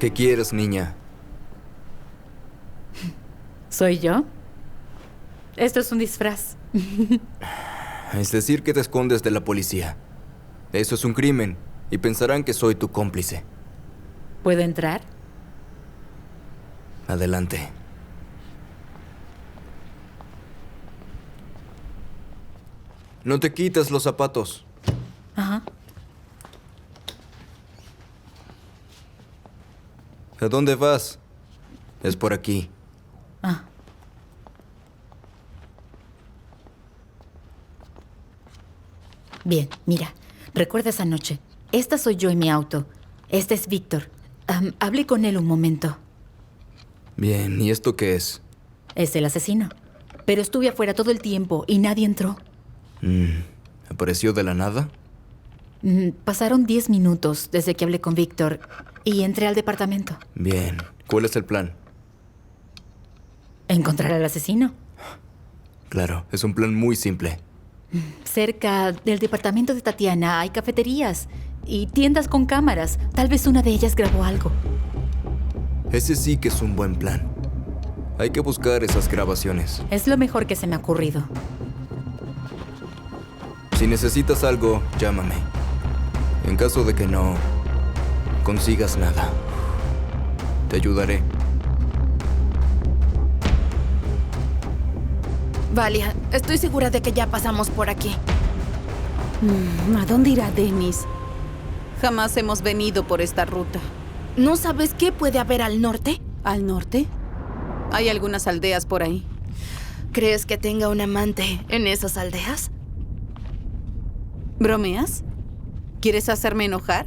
¿Qué quieres, niña? ¿Soy yo? Esto es un disfraz. Es decir, que te escondes de la policía. Eso es un crimen y pensarán que soy tu cómplice. ¿Puedo entrar? Adelante. No te quites los zapatos. Ajá. ¿A dónde vas? Es por aquí. Ah. Bien, mira. Recuerda esa noche. Esta soy yo en mi auto. Este es Víctor. Hablé con él un momento. Bien, ¿y esto qué es? Es el asesino. Pero estuve afuera todo el tiempo y nadie entró. ¿Apareció de la nada? Pasaron 10 minutos desde que hablé con Víctor y entré al departamento. Bien, ¿cuál es el plan? ¿Encontrar al asesino? Claro, es un plan muy simple. Cerca del departamento de Tatiana hay cafeterías y tiendas con cámaras. Tal vez una de ellas grabó algo. Ese sí que es un buen plan. Hay que buscar esas grabaciones. Es lo mejor que se me ha ocurrido. Si necesitas algo, llámame. En caso de que no consigas nada, te ayudaré. Valia, estoy segura de que ya pasamos por aquí. ¿A dónde irá Dennis? Jamás hemos venido por esta ruta. ¿No sabes qué puede haber al norte? ¿Al norte? Hay algunas aldeas por ahí. ¿Crees que tenga un amante en esas aldeas? ¿Bromeas? ¿Quieres hacerme enojar?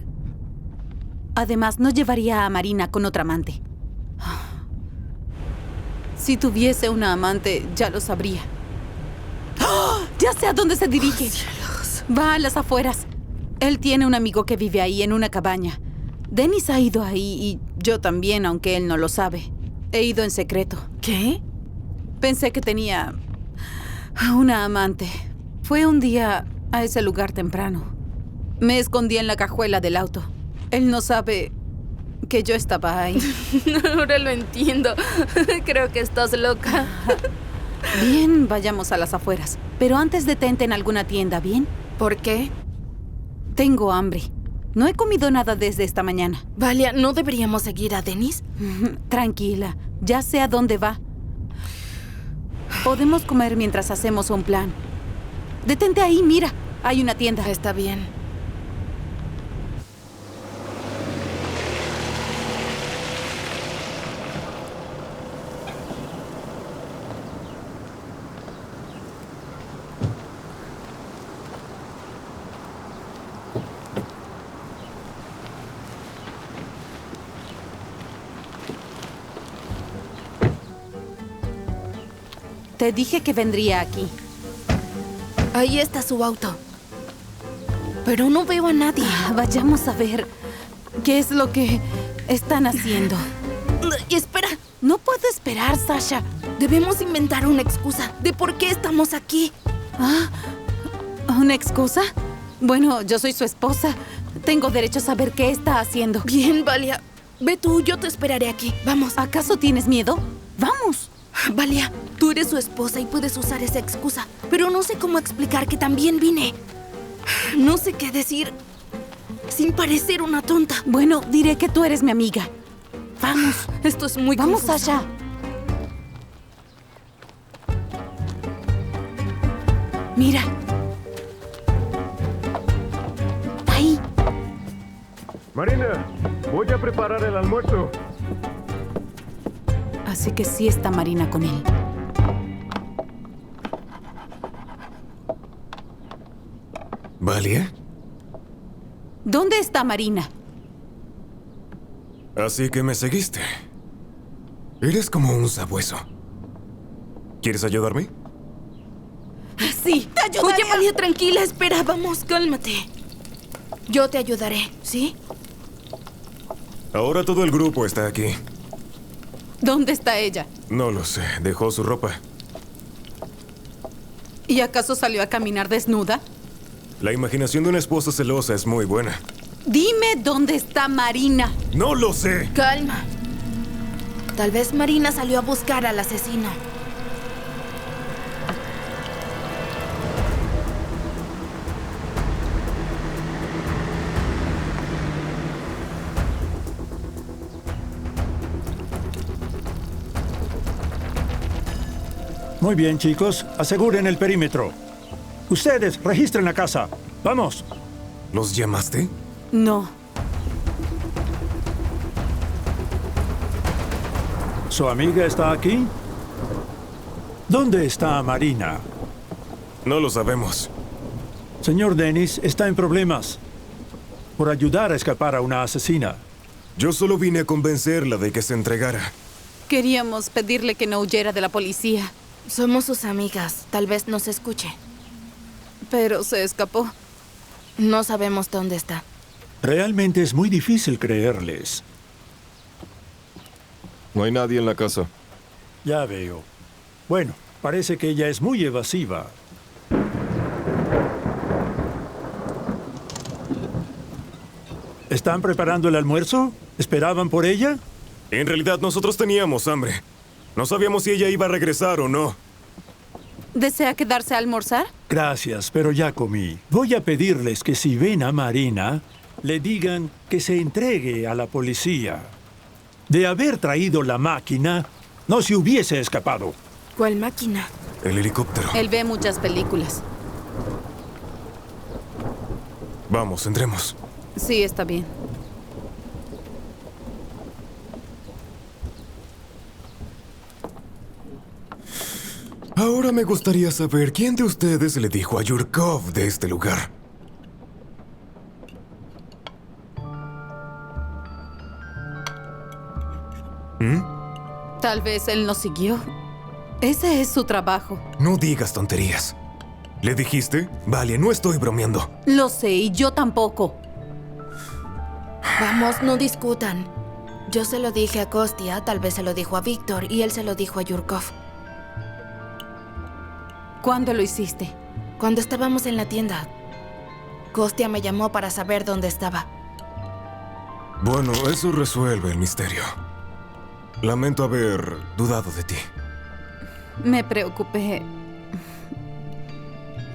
Además, no llevaría a Marina con otra amante. Si tuviese una amante, ya lo sabría. ¡Oh! Ya sé a dónde se dirige. ¡Oh, cielos! Va a las afueras. Él tiene un amigo que vive ahí en una cabaña. Dennis ha ido ahí y yo también, aunque él no lo sabe. He ido en secreto. ¿Qué? Pensé que tenía una amante. Fue un día a ese lugar temprano. Me escondí en la cajuela del auto. Él no sabe que yo estaba ahí. Ahora lo entiendo. Creo que estás loca. Bien, vayamos a las afueras. Pero antes detente en alguna tienda, ¿bien? ¿Por qué? Tengo hambre. No he comido nada desde esta mañana. Valia, ¿no deberíamos seguir a Dennis? Tranquila, ya sé a dónde va. Podemos comer mientras hacemos un plan. Detente ahí, mira. Hay una tienda. Está bien. Te dije que vendría aquí. Ahí está su auto. Pero no veo a nadie. Vayamos a ver qué es lo que están haciendo. Espera. No puedo esperar, Sasha. Debemos inventar una excusa de por qué estamos aquí. ¿Una excusa? Bueno, yo soy su esposa. Tengo derecho a saber qué está haciendo. Bien, Valia. Ve tú, yo te esperaré aquí. Vamos. ¿Acaso tienes miedo? ¡Vamos! Valia, tú eres su esposa y puedes usar esa excusa. Pero no sé cómo explicar que también vine. No sé qué decir sin parecer una tonta. Bueno, diré que tú eres mi amiga. Vamos. Esto es muy Vamos, confuso. Sasha. Mira. Ahí. Marina, voy a preparar el almuerzo. Así que sí está Marina con él. ¿Valia? ¿Dónde está Marina? Así que me seguiste. Eres como un sabueso. ¿Quieres ayudarme? Sí, te ayudaré. Oye, Valia, tranquila, espera, vamos, cálmate. Yo te ayudaré, ¿sí? Ahora todo el grupo está aquí. ¿Dónde está ella? No lo sé, dejó su ropa. ¿Y acaso salió a caminar desnuda? La imaginación de una esposa celosa es muy buena. Dime dónde está Marina. No lo sé. Calma. Tal vez Marina salió a buscar al asesino. Muy bien, chicos. Aseguren el perímetro. Ustedes, registren la casa. ¡Vamos! ¿Los llamaste? No. ¿Su amiga está aquí? ¿Dónde está Marina? No lo sabemos. Señor Dennis está en problemas por ayudar a escapar a una asesina. Yo solo vine a convencerla de que se entregara. Queríamos pedirle que no huyera de la policía, Somos sus amigas. Tal vez nos escuche. pero se escapó. No sabemos dónde está. Realmente es muy difícil creerles. No hay nadie en la casa. Ya veo. Bueno, parece que ella es muy evasiva. ¿Están preparando el almuerzo? ¿Esperaban por ella? En realidad nosotros teníamos hambre. No sabíamos si ella iba a regresar o no. ¿Desea quedarse a almorzar? Gracias, pero ya comí. Voy a pedirles que si ven a Marina, le digan que se entregue a la policía. De haber traído la máquina, no se hubiese escapado. ¿Cuál máquina? El helicóptero. Él ve muchas películas. Vamos, entremos. Sí, está bien. Ahora me gustaría saber quién de ustedes le dijo a Yurkov de este lugar. Tal vez él nos siguió. Ese es su trabajo. No digas tonterías. ¿Le dijiste? Vale, no estoy bromeando. Lo sé, y yo tampoco. Vamos, no discutan. Yo se lo dije a Kostia, tal vez se lo dijo a Víctor y él se lo dijo a Yurkov. ¿Cuándo lo hiciste? Cuando estábamos en la tienda, Kostia me llamó para saber dónde estaba. Bueno, eso resuelve el misterio. Lamento haber dudado de ti. Me preocupé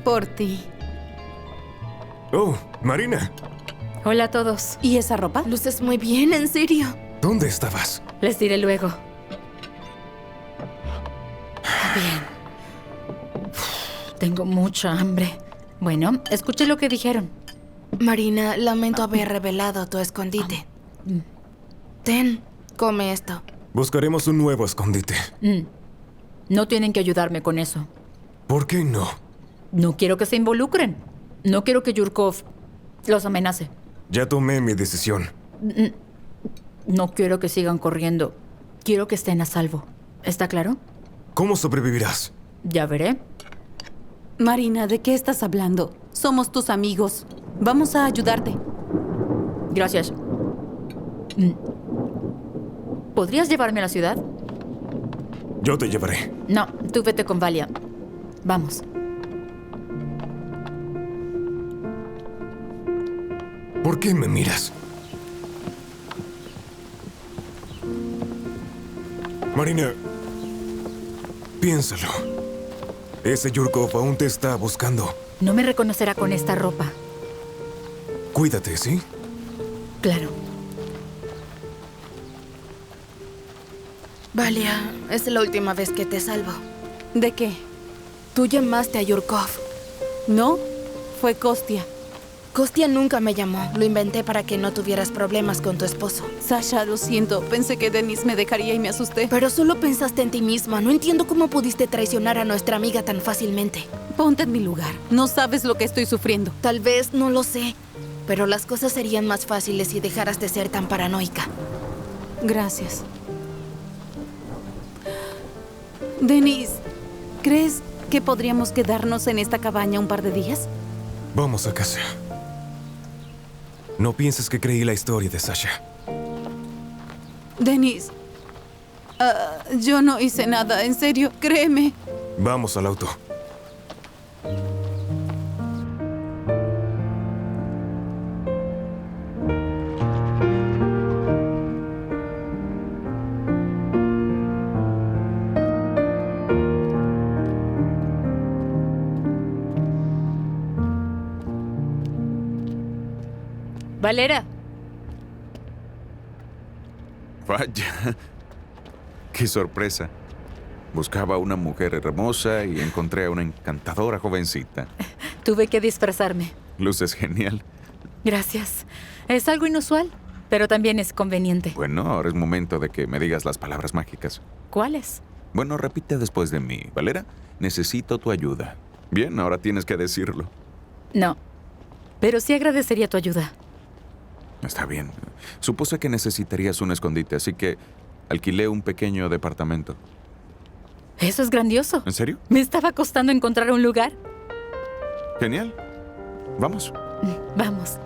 por ti. Oh, Marina, Hola a todos. ¿Y esa ropa? Luces muy bien, en serio. ¿dónde estabas? Les diré luego. Bien. Tengo mucha hambre. Bueno, escuché lo que dijeron. Marina, lamento haber revelado tu escondite. Ten, come esto. Buscaremos un nuevo escondite. No tienen que ayudarme con eso. ¿Por qué no? No quiero que se involucren. No quiero que Yurkov los amenace. Ya tomé mi decisión. No quiero que sigan corriendo. Quiero que estén a salvo. ¿Está claro? ¿Cómo sobrevivirás? Ya veré. Marina, ¿de qué estás hablando? Somos tus amigos. Vamos a ayudarte. Gracias. ¿Podrías llevarme a la ciudad? Yo te llevaré. No, tú vete con Valia. Vamos. ¿Por qué me miras? Marina, piénsalo. Ese Yurkov aún te está buscando. No me reconocerá con esta ropa. Cuídate, ¿sí? Claro. Valia, es la última vez que te salvo. ¿De qué? Tú llamaste a Yurkov. No, fue Kostia. Kostia nunca me llamó. Lo inventé para que no tuvieras problemas con tu esposo. Sasha, lo siento. Pensé que Dennis me dejaría y me asusté. Pero solo pensaste en ti misma. No entiendo cómo pudiste traicionar a nuestra amiga tan fácilmente. Ponte en mi lugar. No sabes lo que estoy sufriendo. Tal vez, no lo sé. Pero las cosas serían más fáciles si dejaras de ser tan paranoica. Gracias. Dennis, ¿crees que podríamos quedarnos en esta cabaña un par de días? Vamos a casa. No pienses que creí la historia de Sasha. Dennis, yo no hice nada, en serio, créeme. Vamos al auto. Valera, Vaya, qué sorpresa. Buscaba a una mujer hermosa y encontré a una encantadora jovencita. tuve que disfrazarme. Luces genial. Gracias. Es algo inusual, pero también es conveniente. Bueno, ahora es momento de que me digas las palabras mágicas. ¿Cuáles? Bueno, repite después de mí. Valera, necesito tu ayuda. Bien, ahora tienes que decirlo. No, pero sí agradecería tu ayuda. Está bien. Supuse que necesitarías un escondite, así que alquilé un pequeño departamento. Eso es grandioso. ¿En serio? Me estaba costando encontrar un lugar. Genial. Vamos. Vamos.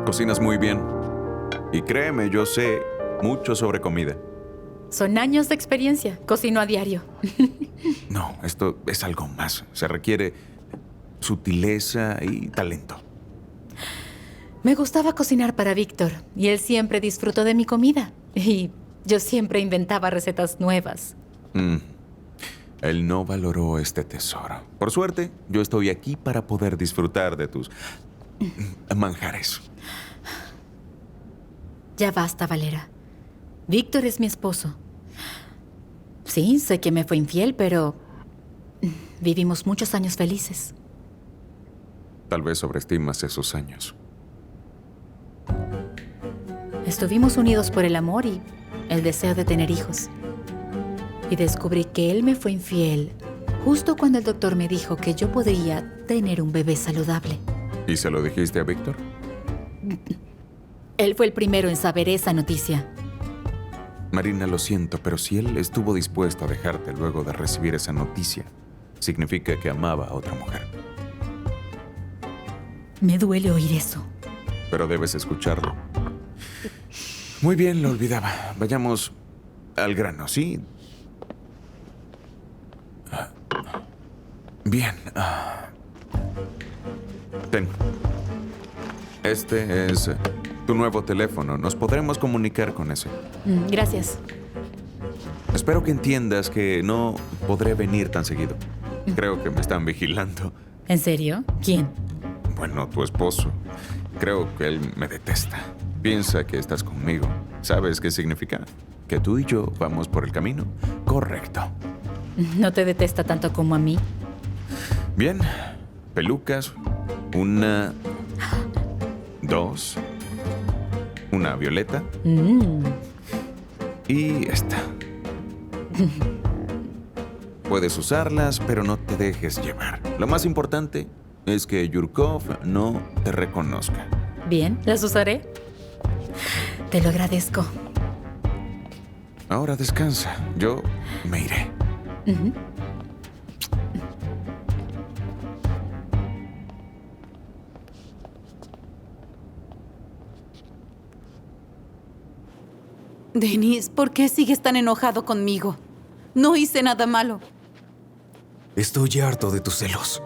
Cocinas muy bien. Y créeme, yo sé mucho sobre comida. Son años de experiencia. Cocino a diario. No, esto es algo más. Se requiere sutileza y talento. Me gustaba cocinar para Víctor y él siempre disfrutó de mi comida. Y yo siempre inventaba recetas nuevas. Él no valoró este tesoro. Por suerte, yo estoy aquí para poder disfrutar de tus manjares. Ya basta, Valera. Víctor es mi esposo. Sí, sé que me fue infiel, pero vivimos muchos años felices. Tal vez sobreestimas esos años. Estuvimos unidos por el amor y el deseo de tener hijos. Y descubrí que él me fue infiel justo cuando el doctor me dijo que yo podría tener un bebé saludable. ¿Y se lo dijiste a Víctor? Él fue el primero en saber esa noticia. Marina, lo siento, pero si él estuvo dispuesto a dejarte luego de recibir esa noticia, significa que amaba a otra mujer. Me duele oír eso. Pero debes escucharlo. Muy bien, lo olvidaba. Vayamos al grano, ¿sí? Bien. Ten. Este es tu nuevo teléfono. Nos podremos comunicar con ese. Gracias. Espero que entiendas que no podré venir tan seguido. Creo que me están vigilando. ¿En serio? ¿Quién? Bueno, tu esposo. Creo que él me detesta. Piensa que estás conmigo. ¿Sabes qué significa? Que tú y yo vamos por el camino correcto. ¿No te detesta tanto como a mí? Bien. Pelucas. Una... Dos. Una violeta. Y esta. Puedes usarlas, pero no te dejes llevar. Lo más importante es que Yurkov no te reconozca. Bien, las usaré. Te lo agradezco. Ahora descansa. Yo me iré. Denis, ¿por qué sigues tan enojado conmigo? No hice nada malo. Estoy harto de tus celos.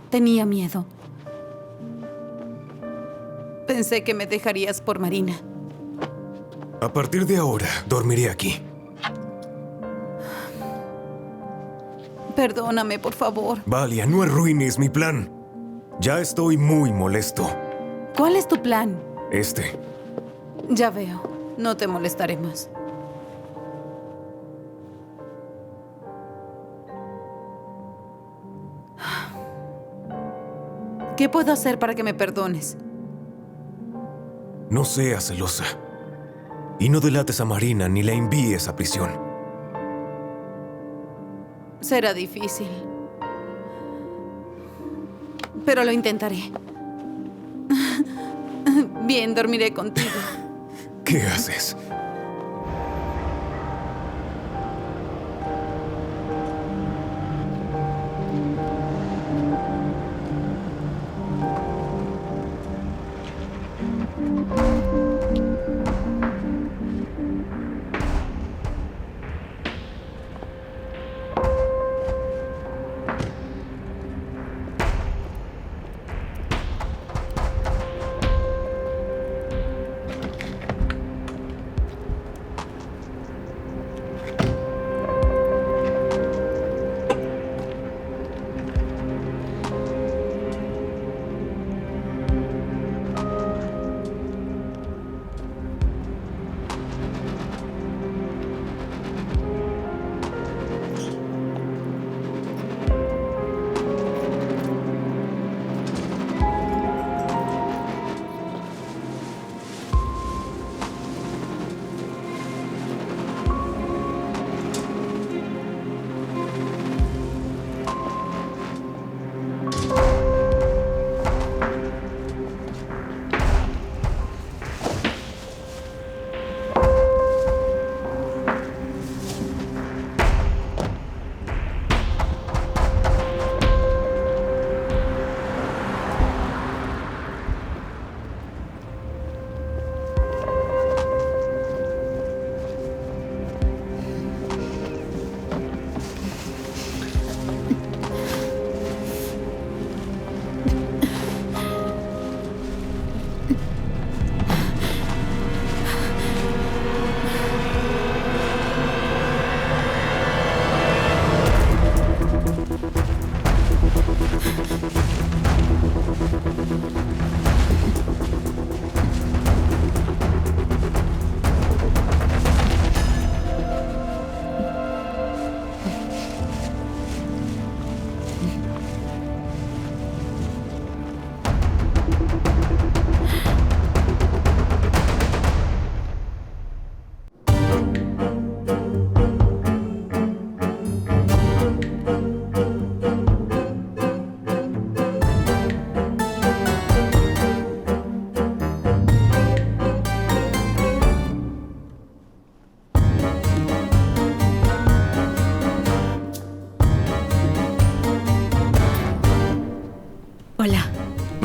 Tenía miedo. Pensé que me dejarías por Marina. A partir de ahora, dormiré aquí. Perdóname, por favor. Valia, no arruines mi plan. Ya estoy muy molesto. ¿Cuál es tu plan? Este. Ya veo. No te molestaré más. ¿Qué puedo hacer para que me perdones? No seas celosa. Y no delates a Marina ni la envíes a prisión. Será difícil. Pero lo intentaré. Bien, dormiré contigo. ¿Qué haces?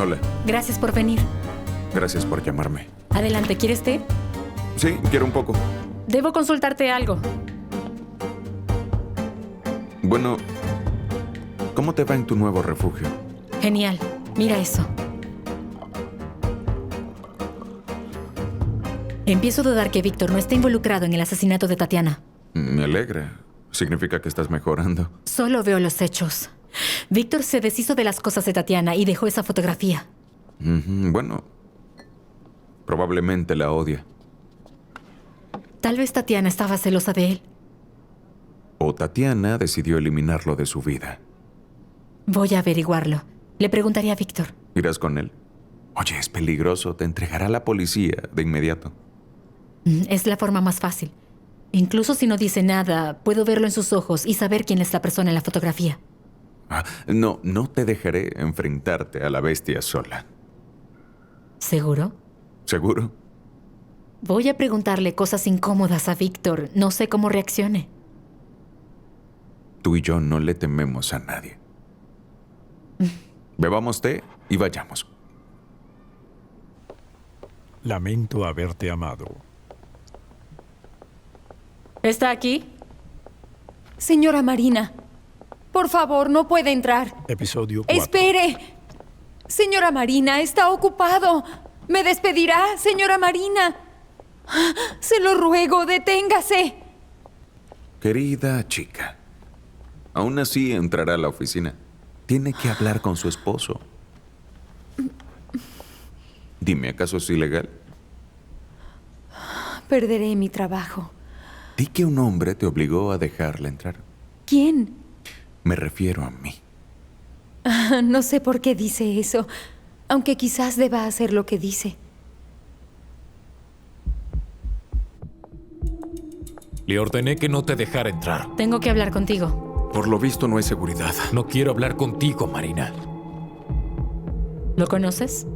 Hola. Gracias por venir. Gracias por llamarme. Adelante, ¿quieres té? Sí, quiero un poco. Debo consultarte algo. Bueno, ¿cómo te va en tu nuevo refugio? Genial. Mira eso. Empiezo a dudar que Víctor no esté involucrado en el asesinato de Tatiana. Me alegra. Significa que estás mejorando. Solo veo los hechos. Víctor se deshizo de las cosas de Tatiana y dejó esa fotografía. Bueno, probablemente la odia. Tal vez Tatiana estaba celosa de él. O Tatiana decidió eliminarlo de su vida. Voy a averiguarlo. Le preguntaré a Víctor. ¿Irás con él? Oye, es peligroso. Te entregará a la policía de inmediato. Es la forma más fácil. Incluso si no dice nada, puedo verlo en sus ojos y saber quién es la persona en la fotografía. No te dejaré enfrentarte a la bestia sola. ¿Seguro? ¿Seguro? Voy a preguntarle cosas incómodas a Víctor. No sé cómo reaccione. Tú y yo no le tememos a nadie. Bebamos té y vayamos. Lamento haberte amado. ¿Está aquí? Señora Marina, por favor, no puede entrar. Episodio 4. ¡Espere! Señora Marina, está ocupado. ¿Me despedirá, señora Marina? Se lo ruego, deténgase. Querida chica, aún así entrará a la oficina. Tiene que hablar con su esposo. Dime, ¿acaso es ilegal? Perderé mi trabajo. Di que un hombre te obligó a dejarla entrar. ¿Quién? Me refiero a mí. No sé por qué dice eso, aunque quizás deba hacer lo que dice. Le ordené que no te dejara entrar. Tengo que hablar contigo. Por lo visto no hay seguridad. No quiero hablar contigo, Marina. ¿Lo conoces?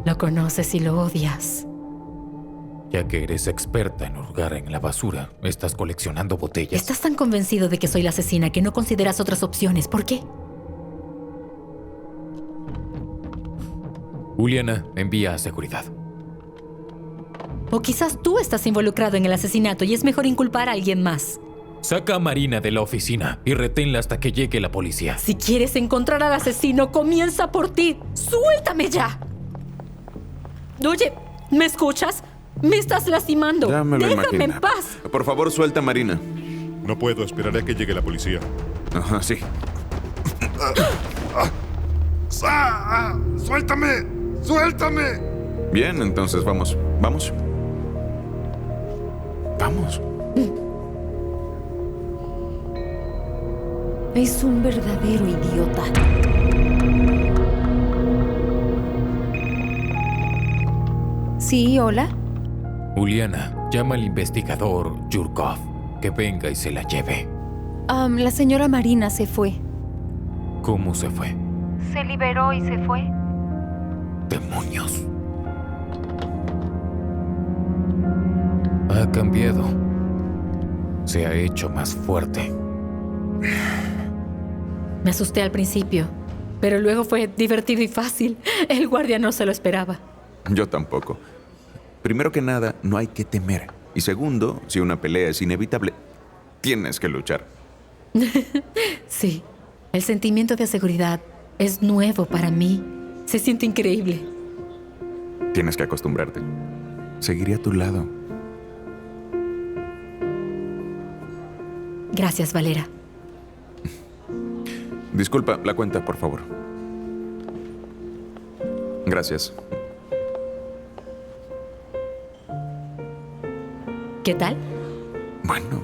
Lo conoces y lo odias. Ya que eres experta en hurgar en la basura, estás coleccionando botellas. Estás tan convencido de que soy la asesina que no consideras otras opciones. ¿Por qué? Juliana, envía a seguridad. O quizás tú estás involucrado en el asesinato y es mejor inculpar a alguien más. Saca a Marina de la oficina y reténla hasta que llegue la policía. Si quieres encontrar al asesino, comienza por ti. ¡Suéltame ya! Oye, ¿me escuchas? Me estás lastimando. Ya me lo Déjame imagino. en paz. Por favor, suelta a Marina. No puedo, esperaré a que llegue la policía. Ajá, sí. ¡Suéltame! ¡Suéltame! Bien, entonces vamos. ¿Vamos? Vamos. Es un verdadero idiota. Sí, hola. Juliana, llama al investigador Yurkov. Que venga y se la lleve. La señora Marina se fue. ¿Cómo se fue? Se liberó y se fue. ¡Demonios! Ha cambiado. Se ha hecho más fuerte. Me asusté al principio, pero luego fue divertido y fácil. El guardia no se lo esperaba. Yo tampoco. Primero que nada, no hay que temer. Y segundo, si una pelea es inevitable, tienes que luchar. Sí, el sentimiento de seguridad es nuevo para mí. Se siente increíble. Tienes que acostumbrarte. Seguiré a tu lado. Gracias, Valera. Disculpa, la cuenta, por favor. Gracias. ¿Qué tal? Bueno,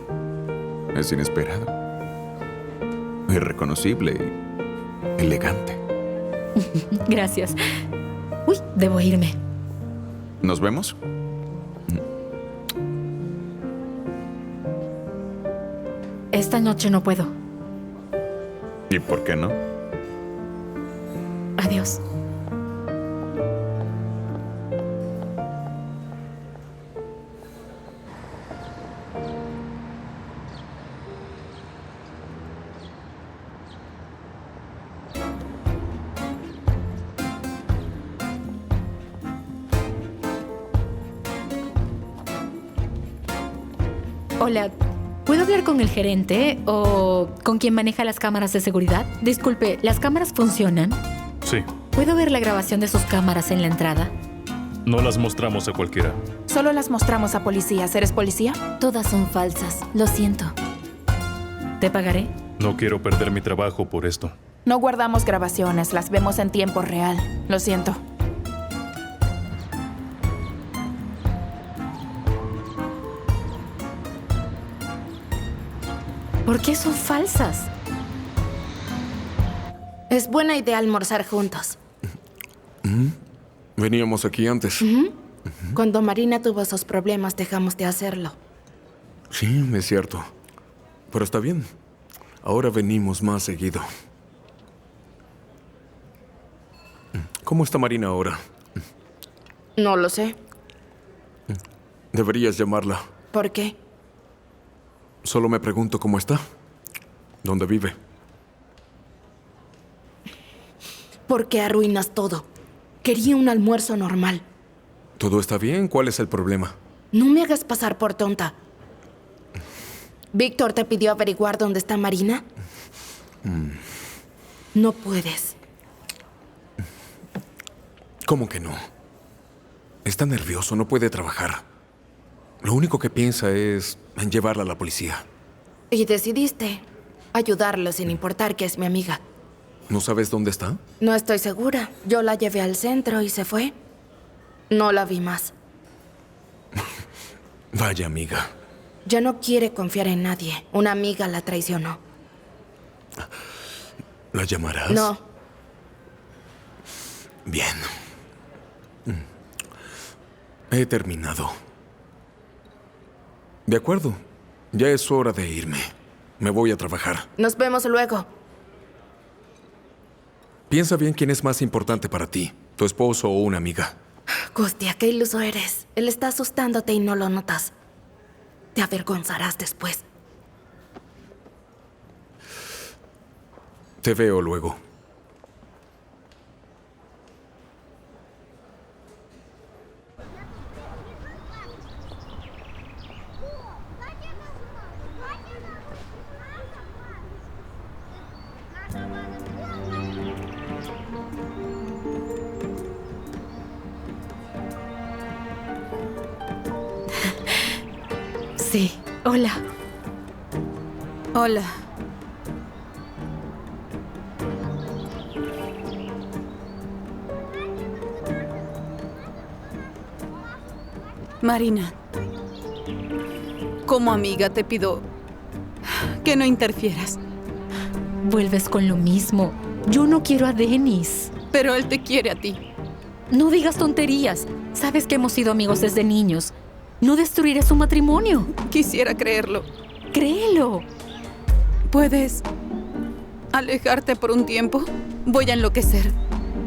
es inesperado. Irreconocible y elegante. Gracias. Uy, debo irme. ¿Nos vemos? Esta noche no puedo. ¿Y por qué no? Adiós. Hola, ¿puedo hablar con el gerente o con quien maneja las cámaras de seguridad? Disculpe, ¿las cámaras funcionan? Sí, ¿Puedo ver la grabación de sus cámaras en la entrada? no las mostramos a cualquiera. Solo las mostramos a policías. ¿Eres policía? Todas son falsas, lo siento. ¿Te pagaré? No quiero perder mi trabajo por esto. No guardamos grabaciones, las vemos en tiempo real. Lo siento. ¿Por qué son falsas? Es buena idea almorzar juntos. Veníamos aquí antes. Cuando Marina tuvo esos problemas, dejamos de hacerlo. Sí, es cierto. Pero está bien. Ahora venimos más seguido. ¿Cómo está Marina ahora? No lo sé. Deberías llamarla. ¿Por qué? Solo me pregunto cómo está. ¿Dónde vive? ¿Por qué arruinas todo? Quería un almuerzo normal. ¿Todo está bien? ¿Cuál es el problema? No me hagas pasar por tonta. ¿Víctor te pidió averiguar dónde está Marina? No puedes. ¿Cómo que no? Está nervioso, no puede trabajar. Lo único que piensa es en llevarla a la policía. Y decidiste ayudarlo sin importar que es mi amiga. ¿No sabes dónde está? No estoy segura. Yo la llevé al centro y se fue. No la vi más. Vaya amiga. Ya no quiere confiar en nadie. Una amiga la traicionó. ¿La llamarás? No. Bien. He terminado. De acuerdo. Ya es hora de irme. Me voy a trabajar. Nos vemos luego. Piensa bien quién es más importante para ti, tu esposo o una amiga. Hostia, qué iluso eres. Él está asustándote y no lo notas. Te avergonzarás después. Te veo luego. Sí, hola. Hola. Marina, como amiga te pido que no interfieras. Vuelves con lo mismo. Yo no quiero a Dennis. Pero él te quiere a ti. No digas tonterías. Sabes que hemos sido amigos desde niños. No destruiré su matrimonio. Quisiera creerlo. Créelo. ¿Puedes alejarte por un tiempo? Voy a enloquecer.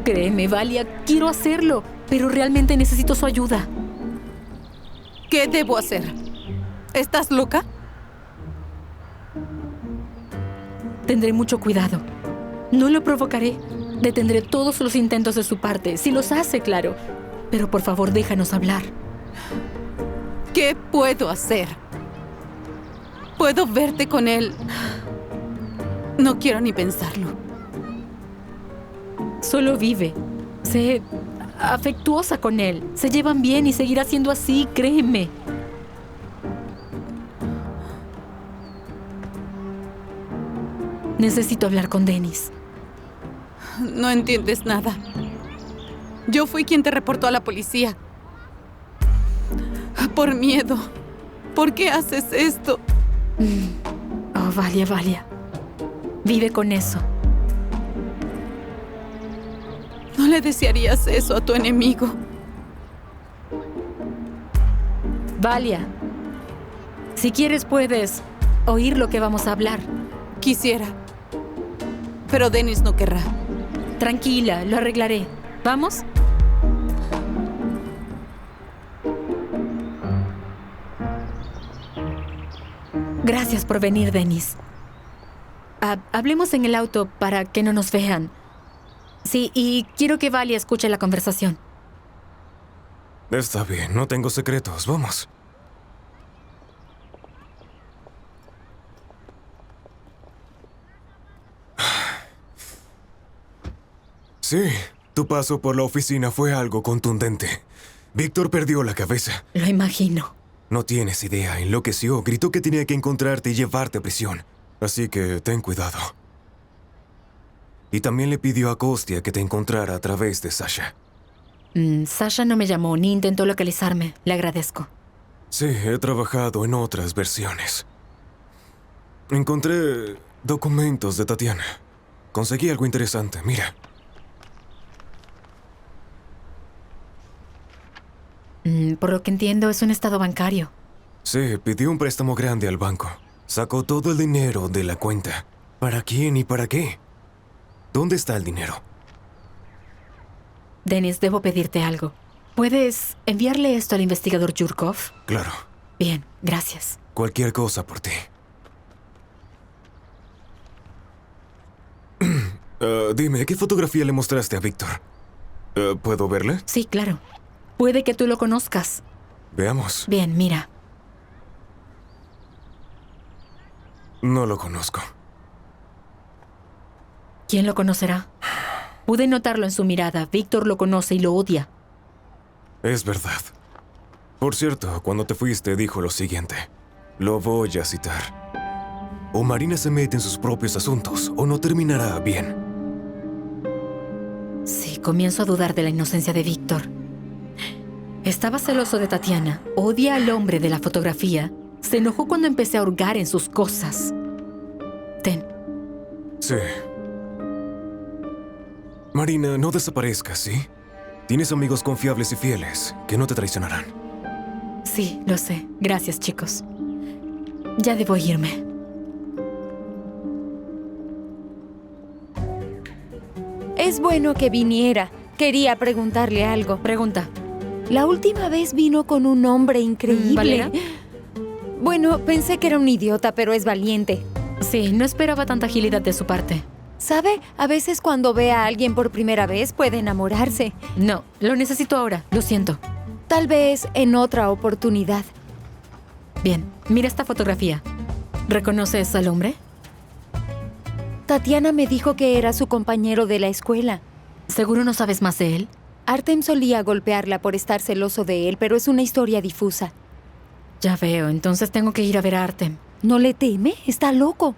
Créeme, Valia, quiero hacerlo, pero realmente necesito su ayuda. ¿Qué debo hacer? ¿Estás loca? Tendré mucho cuidado. No lo provocaré. Detendré todos los intentos de su parte, si los hace, claro. Pero por favor, déjanos hablar. ¿Qué puedo hacer? ¿Puedo verte con él? No quiero ni pensarlo. Solo vive. Sé afectuosa con él. Se llevan bien y seguirá siendo así, créeme. Necesito hablar con Dennis. No entiendes nada. Yo fui quien te reportó a la policía. Por miedo. ¿Por qué haces esto? Oh, Valia, Valia. Vive con eso. No le desearías eso a tu enemigo. Valia, si quieres puedes oír lo que vamos a hablar. Quisiera. Pero Dennis no querrá. Tranquila, lo arreglaré. ¿Vamos? Gracias por venir, Dennis. Hablemos en el auto para que no nos vean. Sí, y quiero que Valia escuche la conversación. Está bien, no tengo secretos. Vamos. Sí, tu paso por la oficina fue algo contundente. Víctor perdió la cabeza. Lo imagino. No tienes idea, enloqueció, gritó que tenía que encontrarte y llevarte a prisión. Así que ten cuidado. Y también le pidió a Kostya que te encontrara a través de Sasha. Sasha no me llamó ni intentó localizarme. Le agradezco. Sí, he trabajado en otras versiones. Encontré documentos de Tatiana. Conseguí algo interesante, mira. Por lo que entiendo, es un estado bancario. Sí, pidió un préstamo grande al banco. Sacó todo el dinero de la cuenta. ¿Para quién y para qué? ¿Dónde está el dinero? Dennis, debo pedirte algo. ¿Puedes enviarle esto al investigador Yurkov? Claro. Bien, gracias. Cualquier cosa por ti. Dime, ¿qué fotografía le mostraste a Víctor? ¿Puedo verla? Sí, claro. Puede que tú lo conozcas. Veamos. Bien, mira. No lo conozco. ¿Quién lo conocerá? Pude notarlo en su mirada. Víctor lo conoce y lo odia. Es verdad. Por cierto, cuando te fuiste dijo lo siguiente. Lo voy a citar. O Marina se mete en sus propios asuntos, o no terminará bien. Sí, comienzo a dudar de la inocencia de Víctor. Estaba celoso de Tatiana. Odia al hombre de la fotografía. Se enojó cuando empecé a hurgar en sus cosas. Ten. Sí. Marina, no desaparezcas, ¿sí? Tienes amigos confiables y fieles que no te traicionarán. Sí, lo sé. Gracias, chicos. Ya debo irme. Es bueno que viniera. Quería preguntarle algo. Pregunta. La última vez vino con un hombre increíble. ¿Valera? Bueno, pensé que era un idiota, pero es valiente. Sí, no esperaba tanta agilidad de su parte. ¿Sabe? A veces cuando ve a alguien por primera vez puede enamorarse. No, lo necesito ahora. Lo siento. Tal vez en otra oportunidad. Bien, mira esta fotografía. ¿Reconoces al hombre? Tatiana me dijo que era su compañero de la escuela. ¿Seguro no sabes más de él? Artem solía golpearla por estar celoso de él, pero es una historia difusa. Ya veo, entonces tengo que ir a ver a Artem. ¿No le teme? Está loco.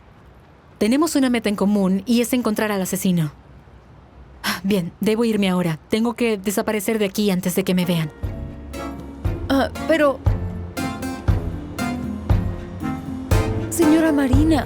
Tenemos una meta en común y es encontrar al asesino. Bien, debo irme ahora. Tengo que desaparecer de aquí antes de que me vean. Pero... Señora Marina...